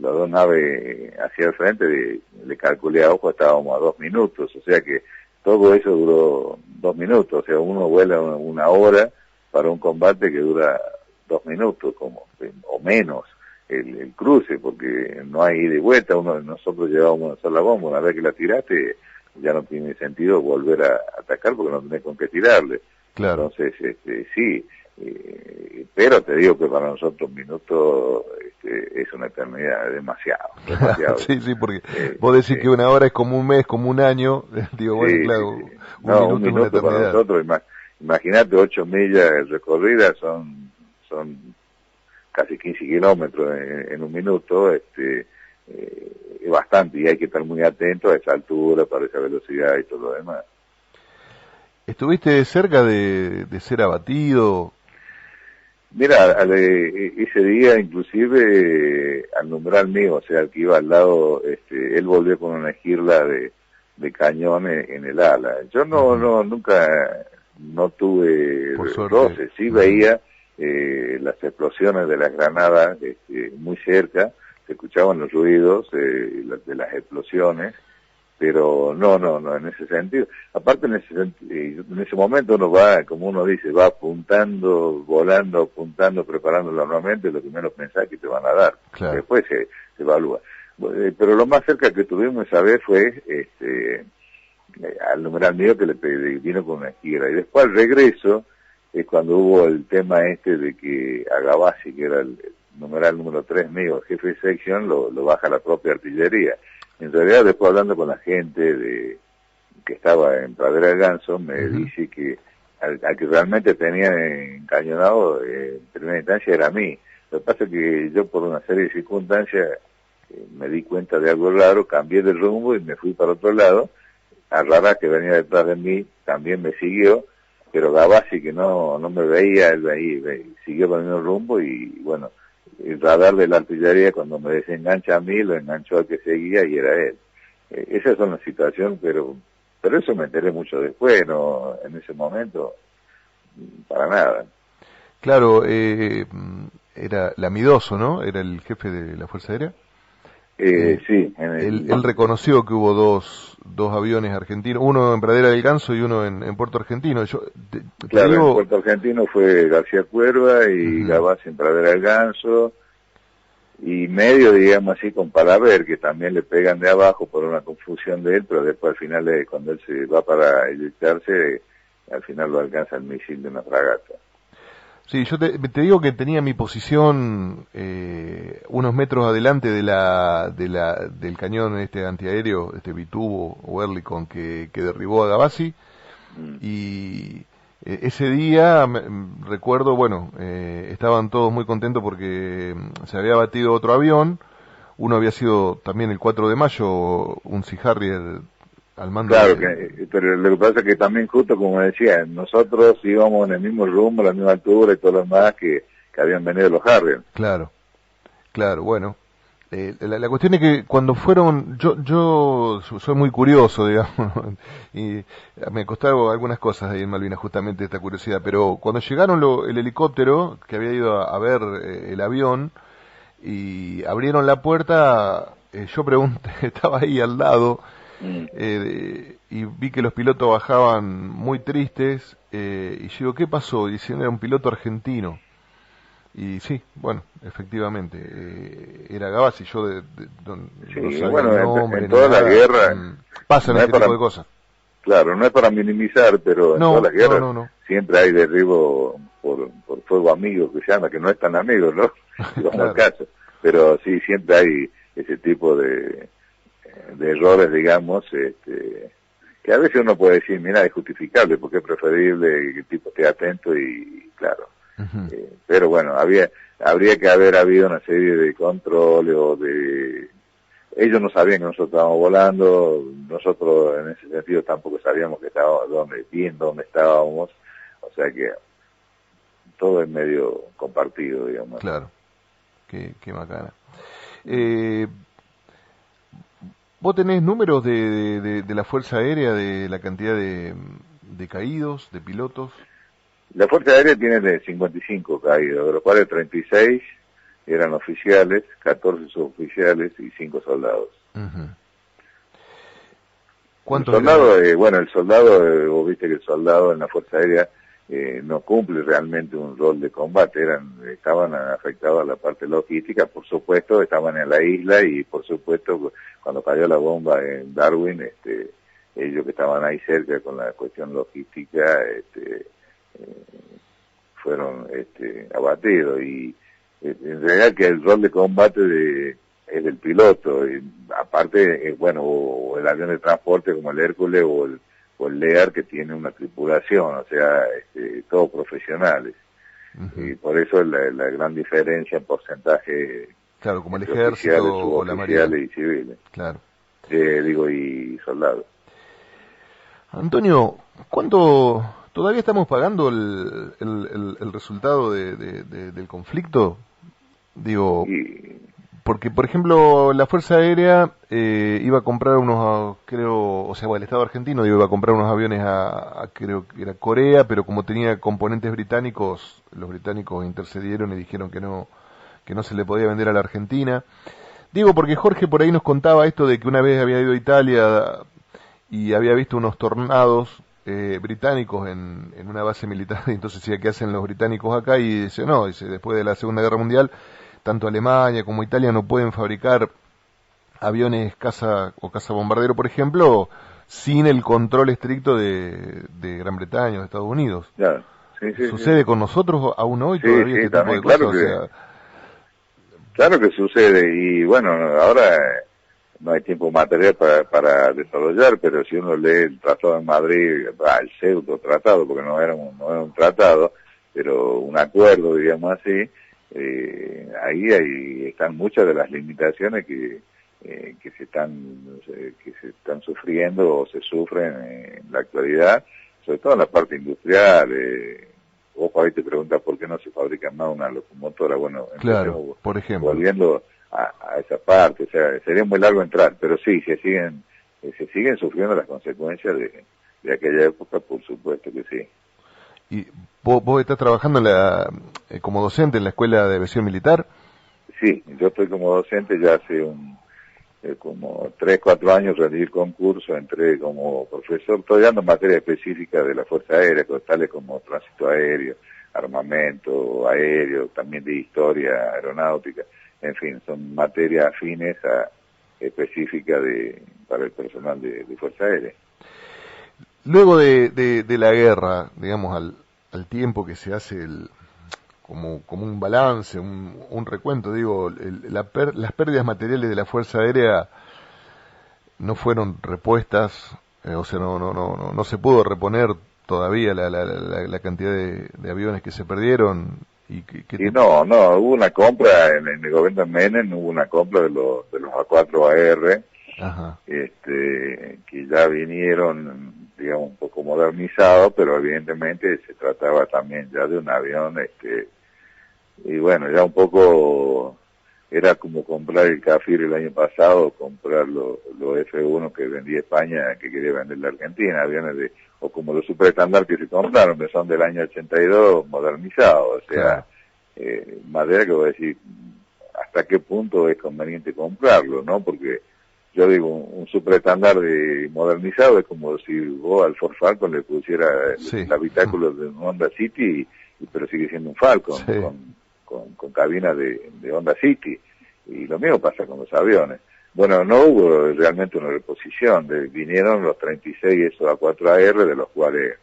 dos naves hacia el frente, le calculé a ojo, estábamos a 2 minutos, o sea que todo eso duró 2 minutos, o sea, uno vuela una hora para un combate que dura 2 minutos, o menos, el cruce, porque no hay ida y vuelta. Nosotros llevábamos una sola bomba, una vez que la tiraste, ya no tiene sentido volver a atacar porque no tenés con qué tirarle. Claro. Entonces, sí, pero te digo que para nosotros un minuto es una eternidad, demasiado. Sí, porque vos decís que una hora es como un mes, como un año, digo, bueno, sí, claro, sí. Un minuto es una eternidad. Para nosotros, imagínate 8 millas recorridas, son casi 15 kilómetros en un minuto, es bastante, y hay que estar muy atento a esa altura, para esa velocidad y todo lo demás. ¿Estuviste cerca de ser abatido? Mira, ese día inclusive al numeral mío, o sea, el que iba al lado, él volvió con una esquirla de cañón en el ala. Yo nunca tuve roces, sí veía las explosiones de las granadas muy cerca, se escuchaban los ruidos de las explosiones, pero no, en ese sentido. Aparte en ese momento uno va, como uno dice, va apuntando, volando, apuntando, preparándolo nuevamente, lo que menos pensás que te van a dar. Claro. Después se evalúa. Pero lo más cerca que tuvimos esa vez fue al numeral mío que le vino con una esquira. Y después al regreso es cuando hubo el tema de que a Gavassi, que era el numeral número 3 mío, el jefe de sección, lo baja la propia artillería. En realidad, después hablando con la gente que estaba en Pradera del Ganso, me dice que al que realmente tenía encañonado en primera instancia era a mí. Lo que pasa es que yo, por una serie de circunstancias, me di cuenta de algo raro, cambié de rumbo y me fui para otro lado. Arrará, que venía detrás de mí, también me siguió, pero Gavassi, que no me veía, él siguió por el mismo rumbo y bueno, el radar de la artillería cuando me desengancha a mí, lo enganchó al que seguía y era él. Esa es una situación, pero eso me enteré mucho después, no en ese momento, para nada. Claro, era Lamidoso, ¿no? Era el jefe de la Fuerza Aérea. Sí. Él reconoció que hubo dos aviones argentinos, uno en Pradera del Ganso y uno en Puerto Argentino. Claro, en Puerto Argentino fue García Cuerva y Gavassi en Pradera del Ganso, y medio, digamos así, con Palaver, que también le pegan de abajo por una confusión de él, pero después al final, cuando él se va para eyectarse, al final lo alcanza el misil de una fragata. Sí, yo te digo que tenía mi posición unos metros adelante del cañón antiaéreo, bitubo o Ehrlichon que derribó a Gavassi, y ese día recuerdo, estaban todos muy contentos porque se había batido otro avión. Uno había sido también el 4 de mayo, un Sea Harrier al mando. Claro, pero lo que pasa es que también, justo como decía, nosotros íbamos en el mismo rumbo, a la misma altura y todo lo demás que habían venido los Harrier. Claro, bueno. La cuestión es que cuando fueron, yo soy muy curioso, digamos, y me costaron algunas cosas ahí en Malvinas, justamente esta curiosidad, pero cuando llegaron el helicóptero, que había ido a ver el avión, y abrieron la puerta, yo pregunté, estaba ahí al lado, y vi que los pilotos bajaban muy tristes, y yo digo, ¿qué pasó? Y decían, era un piloto argentino. Y sí, bueno, efectivamente, era Gavassi, yo no sabía bueno, el nombre, en toda la guerra pasan este tipo de cosas. Claro, no es para minimizar, pero en todas las guerras siempre hay derribo por fuego amigo, que se llama, que no es tan amigo, ¿no? Vamos al caso. Pero sí, siempre hay ese tipo de errores, digamos, que a veces uno puede decir, mira, es justificable, porque es preferible que el tipo esté atento y claro. Pero bueno, habría que haber habido una serie de controles ellos no sabían que nosotros estábamos volando, nosotros en ese sentido tampoco sabíamos que estábamos dónde estábamos, o sea que todo es medio compartido, digamos. Claro, qué bacana. ¿Vos tenés números de la Fuerza Aérea, de la cantidad de caídos, de pilotos? La Fuerza Aérea tiene de 55 caídos, de los cuales 36 eran oficiales, 14 suboficiales y 5 soldados. Uh-huh. El ¿Cuántos soldado, el soldado, vos viste que el soldado en la Fuerza Aérea no cumple realmente un rol de combate, estaban afectados a la parte logística, por supuesto, estaban en la isla y por supuesto cuando cayó la bomba en Darwin, ellos que estaban ahí cerca con la cuestión logística, fueron abatidos y en realidad que el rol de combate es del piloto, y aparte, o el avión de transporte como el Hércules o el Lear que tiene una tripulación, o sea, todos profesionales. Uh-huh. Y por eso la gran diferencia en porcentaje. Claro, como el ejército o la marina. Y civiles. Claro. Y soldados. Antonio, ¿cuánto todavía estamos pagando el resultado del conflicto? Digo, porque por ejemplo la Fuerza Aérea iba a comprar el Estado argentino iba a comprar unos aviones creo que era Corea, pero como tenía componentes británicos, los británicos intercedieron y dijeron que no se le podía vender a la Argentina. Digo, porque Jorge por ahí nos contaba esto de que una vez había ido a Italia y había visto unos tornados británicos en una base militar, y entonces decía, ¿qué hacen los británicos acá? Y dice, después de la Segunda Guerra Mundial, tanto Alemania como Italia no pueden fabricar aviones caza bombardero, por ejemplo, sin el control estricto de Gran Bretaña o de Estados Unidos. Claro. Sí, ¿Sucede con nosotros aún hoy todavía este tipo de claro cosas? Claro que sucede, y bueno, ahora no hay tiempo material para desarrollar, pero si uno lee el Tratado de Madrid, el pseudo tratado, porque no era un tratado, pero un acuerdo, digamos así, ahí están muchas de las limitaciones que se están sufriendo o se sufren en la actualidad, sobre todo en la parte industrial. Vos ahí te preguntas por qué no se fabrica más una locomotora. Bueno, claro, por ejemplo, volviendo a esa parte, o sea, sería muy largo entrar, pero sí, se siguen sufriendo las consecuencias de aquella época, por supuesto que sí. ¿Y vos estás trabajando como docente en la Escuela de Aviación Militar? Sí, yo estoy como docente ya hace como 3-4 años. Rendí el concurso, entré como profesor, estoy dando materia específica de la Fuerza Aérea, tales como tránsito aéreo, armamento aéreo, también de historia aeronáutica, en fin, son materias afines específicas para el personal de Fuerza Aérea. Luego de la guerra, digamos, al tiempo que se hace como un balance, un recuento, digo, las pérdidas materiales de la Fuerza Aérea no fueron repuestas, o sea, no se pudo reponer todavía la cantidad de aviones que se perdieron. No, hubo una compra en el gobierno de Menem, hubo una compra de los A4AR, ajá, que ya vinieron, digamos, un poco modernizados, pero evidentemente se trataba también ya de un avión, y bueno, ya un poco era como comprar el Cafir el año pasado, comprar los F1 que vendía España, que quería vender la Argentina, aviones o como los super estándar que se compraron, que son del año 82, modernizados, o sea, madera que voy a decir, hasta qué punto es conveniente comprarlo, ¿no? Porque yo digo, un super estándar modernizado es como si vos al Ford Falcon le pusiera el habitáculo de un Honda City, pero sigue siendo un Falcon, con cabina de Honda City, y lo mismo pasa con los aviones. Bueno, no hubo realmente una reposición, vinieron los 36 esos A4AR, de los cuales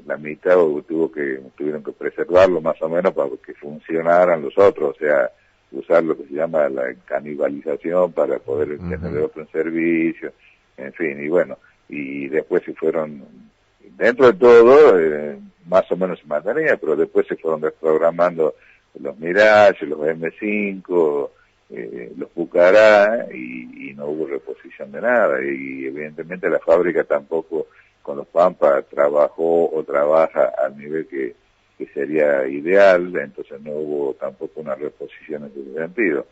la mitad tuvieron que preservarlo más o menos para que funcionaran los otros, o sea, usar lo que se llama la canibalización para poder tener otro en servicio, en fin, y bueno, y después se fueron, dentro de todo, más o menos se mantenía, pero después se fueron desprogramando los Mirage, los M5, los Pucará, y no hubo reposición de nada, y evidentemente la fábrica tampoco con los Pampa trabajó o trabaja al nivel que sería ideal, entonces no hubo tampoco una reposición en ese sentido.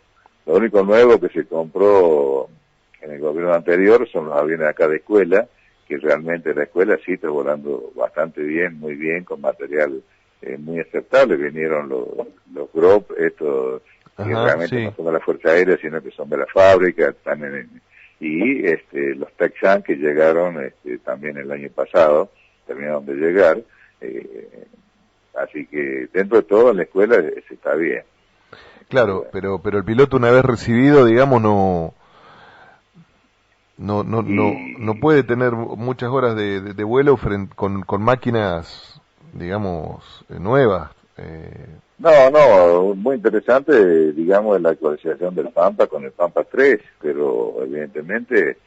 Lo único nuevo que se compró en el gobierno anterior son los aviones acá de escuela, que realmente la escuela sí está volando bastante bien, muy bien, con material muy aceptable. Vinieron los GROP, estos que realmente no son de la Fuerza Aérea, sino que son de la fábrica, están y los Texan que llegaron también el año pasado, terminaron de llegar, así que dentro de todo en la escuela se está bien. Claro, pero el piloto una vez recibido, digamos, no puede tener muchas horas de vuelo con máquinas, digamos, nuevas. No, muy interesante, digamos, la actualización del Pampa con el Pampa 3, pero evidentemente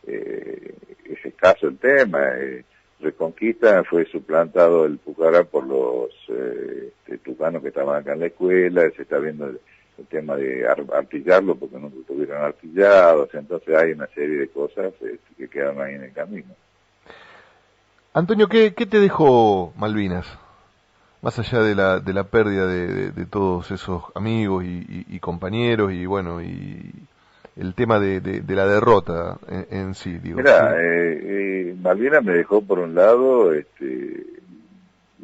es escaso el tema. Reconquista fue suplantado el Pucará por los tucanos que estaban acá en la escuela, se está viendo el tema de artillarlo porque no estuvieron artillados, entonces hay una serie de cosas que quedan ahí en el camino. Antonio, ¿qué te dejó Malvinas? Más allá de la pérdida de todos esos amigos y compañeros y bueno, y el tema de la derrota en sí, digo. Mirá, ¿sí? Malvinas me dejó por un lado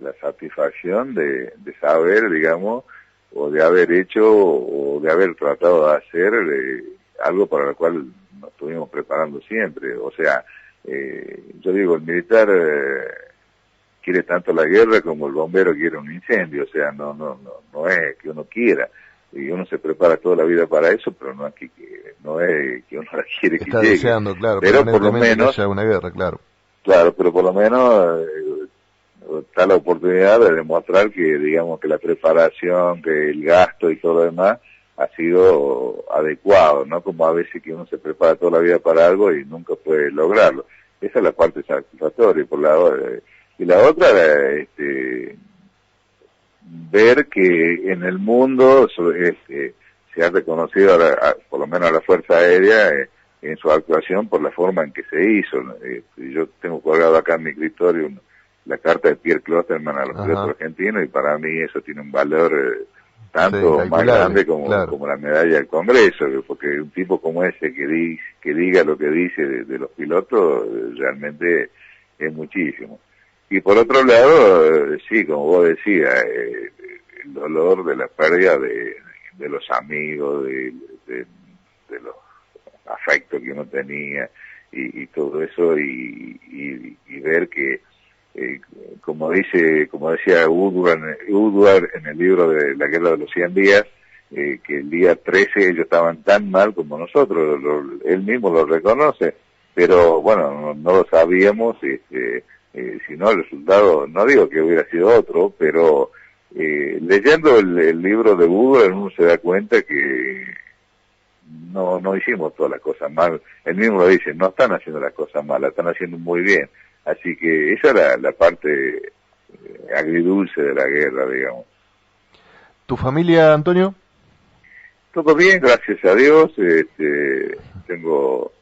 la satisfacción de saber, digamos, o de haber hecho o de haber tratado de hacer algo para lo cual nos estuvimos preparando siempre. O sea, yo digo, el militar quiere tanto la guerra como el bombero quiere un incendio, o sea, no es que uno quiera, y uno se prepara toda la vida para eso, pero no es que uno la quiere que está llegue. Deseando, claro, pero por lo menos que haya una guerra, claro. Claro, pero por lo menos está la oportunidad de demostrar que, digamos, que la preparación, que el gasto y todo lo demás ha sido adecuado, ¿no? Como a veces que uno se prepara toda la vida para algo y nunca puede lograrlo. Esa es la parte satisfactoria. Y la otra era ver que en el mundo se ha reconocido, por lo menos a la Fuerza Aérea, en su actuación por la forma en que se hizo. Yo tengo colgado acá en mi escritorio la carta de Pierre Klosterman a los pilotos argentinos, y para mí eso tiene un valor tanto más grande como la medalla del Congreso, porque un tipo como ese que diga lo que dice de los pilotos realmente es muchísimo. Y por otro lado, sí, como vos decías, el dolor de la pérdida de los amigos, de los afectos que uno tenía y todo eso, y ver que como decía Woodward en el libro de la Guerra de los 100 días, que el día 13 ellos estaban tan mal como nosotros, él mismo lo reconoce, pero bueno, no lo sabíamos, si no el resultado, no digo que hubiera sido otro, pero leyendo el libro de Woodward uno se da cuenta que no hicimos todas las cosas mal. Él mismo lo dice, no están haciendo las cosas mal, las están haciendo muy bien. Así que esa era la parte agridulce de la guerra, digamos. ¿Tu familia, Antonio? Todo bien, gracias a Dios. Tengo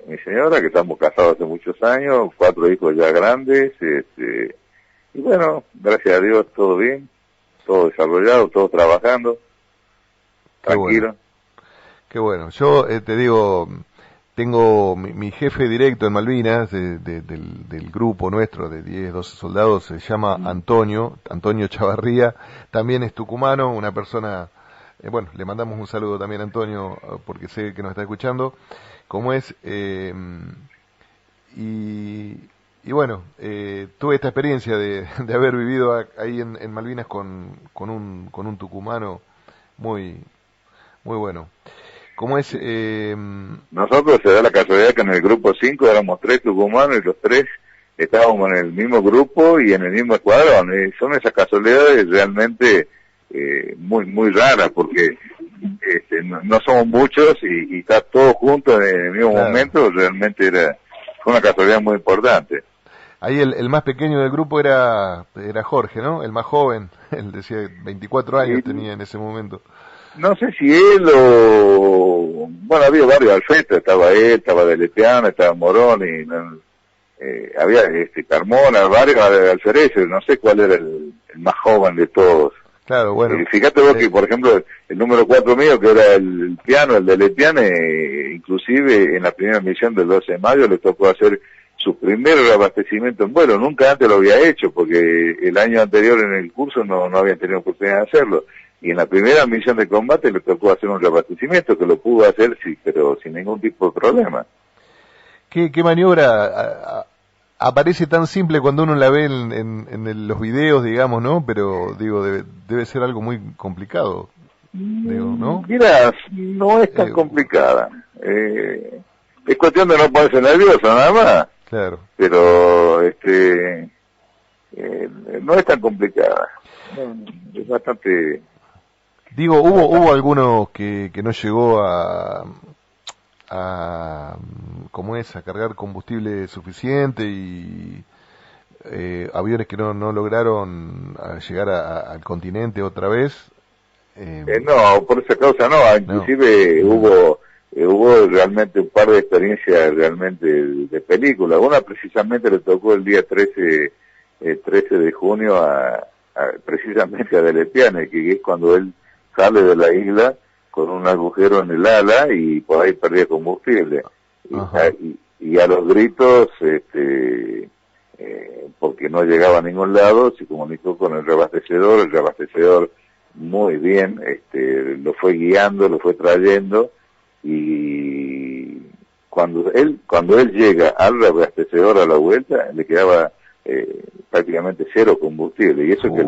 mi señora, que estamos casados hace muchos años, 4 hijos ya grandes, y bueno, gracias a Dios todo bien, todo desarrollado, todo trabajando, tranquilo. Qué bueno. Yo te digo, tengo mi jefe directo en Malvinas, del grupo nuestro de 10, 12 soldados, se llama Antonio Chavarría, también es tucumano, una persona, bueno, le mandamos un saludo también a Antonio, porque sé que nos está escuchando, como es, y bueno, tuve esta experiencia de haber vivido ahí en Malvinas con un tucumano muy bueno. ¿Cómo es? Nosotros se da la casualidad que en el grupo 5 éramos 3 tucumanos y los 3 estábamos en el mismo grupo y en el mismo escuadrón. Son esas casualidades realmente muy raras, porque no somos muchos y estar todos juntos en el mismo momento realmente fue una casualidad muy importante. Ahí el más pequeño del grupo era Jorge, ¿no? El más joven, él decía 24 años tenía en ese momento. No sé si él o... Bueno, había varios alfetas, estaba él, estaba Deleteano, estaba Morón, y había Carmona, varios alfereces, no sé cuál era el más joven de todos. Claro, bueno. Fíjate vos que, por ejemplo, el número 4 mío, que era el piano, el de Lepiane, inclusive en la primera misión del 12 de mayo le tocó hacer su primer reabastecimiento en vuelo. Nunca antes lo había hecho, porque el año anterior en el curso no habían tenido oportunidad de hacerlo. Y en la primera misión de combate le tocó hacer un reabastecimiento, que lo pudo hacer, sí, pero sin ningún tipo de problema. ¿Qué maniobra aparece tan simple cuando uno la ve en los videos, digamos, ¿no? Pero, digo, debe ser algo muy complicado, digo, ¿no? Mira, no es tan complicada. Es cuestión de no ponerse nervioso, nada más. Claro. Pero, no es tan complicada. Es bastante... Digo, hubo alguno que no llegó ¿cómo es? A cargar combustible suficiente y aviones que no lograron llegar al continente otra vez. No, por esa causa no. Inclusive hubo realmente un par de experiencias realmente de película. Una precisamente le tocó el día 13 de junio precisamente a Lepiane, que es cuando él sale de la isla con un agujero en el ala y por ahí perdía combustible. Y a los gritos, porque no llegaba a ningún lado, se comunicó con el reabastecedor muy bien, lo fue guiando, lo fue trayendo, y cuando él llega al reabastecedor a la vuelta, le quedaba prácticamente cero combustible, y eso que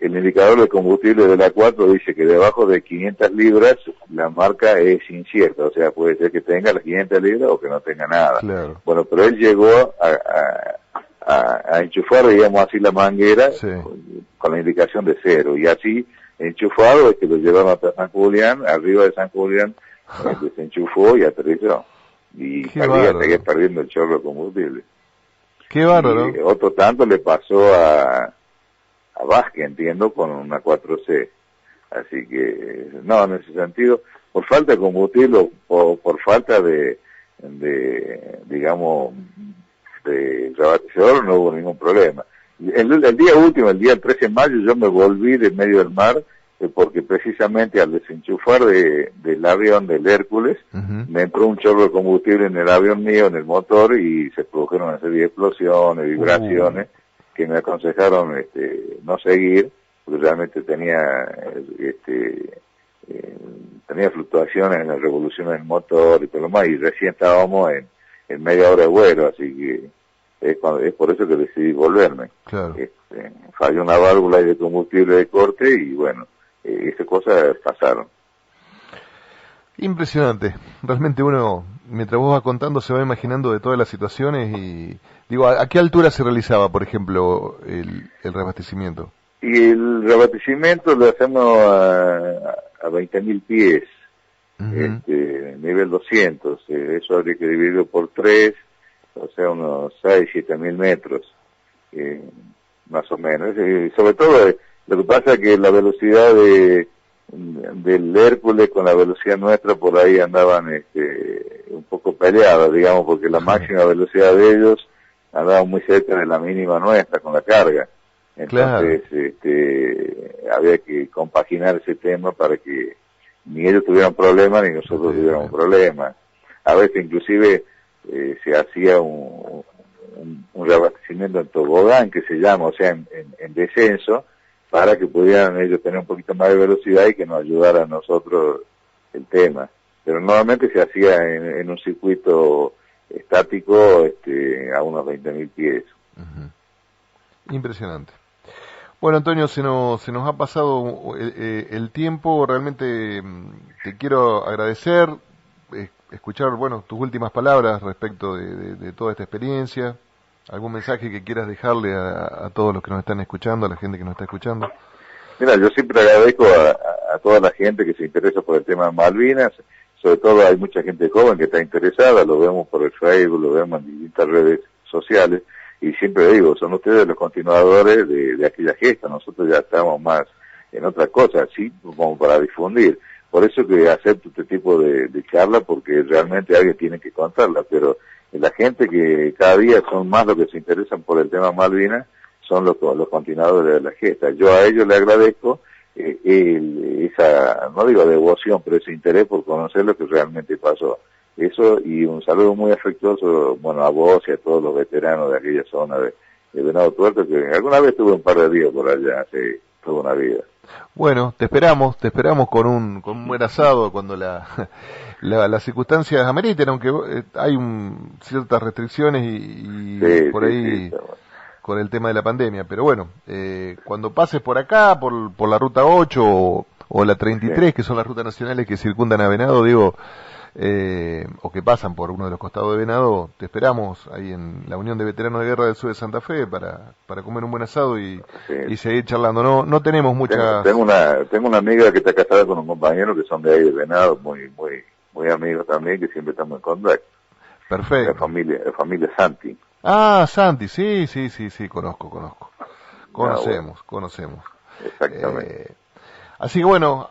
el indicador de combustible de la 4 dice que debajo de 500 libras la marca es incierta, o sea, puede ser que tenga las 500 libras o que no tenga nada. Claro. Bueno, pero él llegó a enchufar, digamos así, la manguera con la indicación de cero, y así enchufado es que lo llevaron hasta San Julián, arriba de San Julián desenchufó y aterrizó, y seguía perdiendo el chorro de combustible. Qué bárbaro. Y otro tanto le pasó a Vázquez, entiendo, con una 4C. Así que, no, en ese sentido, por falta de combustible o por falta de digamos, de reabastecedor, no hubo ningún problema. El día último, el día 13 de mayo, yo me volví de medio del mar, porque precisamente al desenchufar del avión del Hércules, me entró un chorro de combustible en el avión mío, en el motor, y se produjeron una serie de explosiones, vibraciones, que me aconsejaron no seguir, porque realmente tenía fluctuaciones en las revoluciones del motor y todo lo más, y recién estábamos en media hora de vuelo, así que es por eso que decidí volverme. Claro. Falló una válvula de combustible de corte y bueno, esas cosas pasaron. Impresionante. Realmente uno, mientras vos vas contando, se va imaginando de todas las situaciones y... Digo, ¿a qué altura se realizaba, por ejemplo, el reabastecimiento? Y el reabastecimiento lo hacemos a 20.000 pies, nivel 200. Eso habría que dividirlo por 3, o sea, unos 6-7.000 metros, más o menos. Sobre todo, lo que pasa es que la velocidad del Hércules con la velocidad nuestra por ahí andaban un poco peleadas, digamos, porque la máxima velocidad de ellos andaba muy cerca de la mínima nuestra con la carga. Entonces, había que compaginar ese tema para que ni ellos tuvieran problemas ni nosotros tuviéramos problemas. A veces inclusive se hacía un reabastecimiento en tobogán, que se llama, o sea, en descenso, para que pudieran ellos tener un poquito más de velocidad y que nos ayudara a nosotros el tema. Pero normalmente se hacía en un circuito estático a unos 20.000 pies. Impresionante. Bueno, Antonio, se nos ha pasado el tiempo. Realmente te quiero agradecer, escuchar, bueno, tus últimas palabras respecto de toda esta experiencia. ¿Algún mensaje que quieras dejarle a todos los que nos están escuchando, a la gente que nos está escuchando? Mira, yo siempre agradezco a toda la gente que se interesa por el tema de Malvinas. Sobre todo hay mucha gente joven que está interesada, lo vemos por el Facebook, lo vemos en distintas redes sociales, y siempre digo, son ustedes los continuadores de aquella gesta. Nosotros ya estamos más en otra cosa, así como para difundir. Por eso que acepto este tipo de charla, porque realmente alguien tiene que contarla, pero la gente que cada día son más los que se interesan por el tema Malvinas, son los continuadores de la gesta. Yo a ellos le agradezco esa, no digo devoción, pero ese interés por conocer lo que realmente pasó. Eso, y un saludo muy afectuoso, bueno, a vos y a todos los veteranos de aquella zona de Venado Tuerto, que alguna vez tuve un par de días por allá, hace toda una vida. Bueno, te esperamos con un buen asado cuando las circunstancias ameriten, aunque hay ciertas restricciones y Sí, por ahí con el tema de la pandemia, pero bueno, cuando pases por acá, por la ruta 8 o la 33, que son las rutas nacionales que circundan a Venado, digo, o que pasan por uno de los costados de Venado, te esperamos ahí en la Unión de Veteranos de Guerra del Sur de Santa Fe para comer un buen asado y seguir charlando. No tenemos muchas... Tengo una amiga que está casada con un compañero que son de ahí de Venado, muy amigos también, que siempre estamos en contacto. Perfecto. La familia Santi. Ah, Santi, sí, conozco. Conocemos. Exactamente. Así que bueno,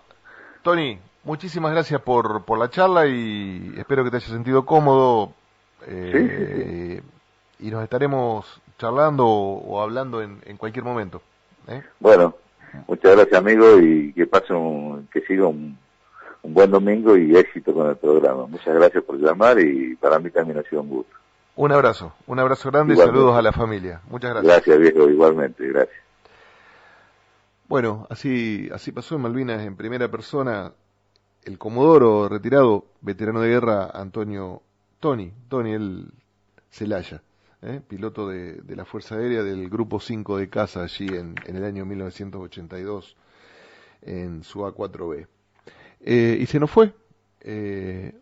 Tony, muchísimas gracias por la charla y espero que te hayas sentido cómodo. Sí. Y nos estaremos charlando o hablando en cualquier momento. Bueno, muchas gracias, amigo, y que siga un buen domingo y éxito con el programa. Muchas gracias por llamar y para mí también ha sido un gusto. Un abrazo grande y saludos a la familia. Muchas gracias. Gracias, viejo, igualmente, gracias. Bueno, así pasó en Malvinas en primera persona el comodoro retirado, veterano de guerra, Tony el Celaya, piloto de la Fuerza Aérea del Grupo 5 de caza allí en el año 1982 en su A4B. Y se nos fue.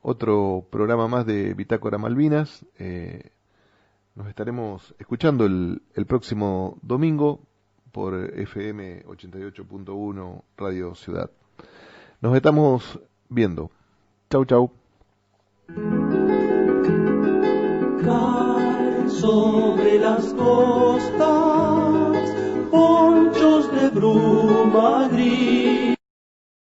Otro programa más de Bitácora Malvinas. Nos estaremos escuchando el próximo domingo por FM 88.1 Radio Ciudad. Nos estamos viendo. Chau. Caen sobre las costas ponchos de bruma gris.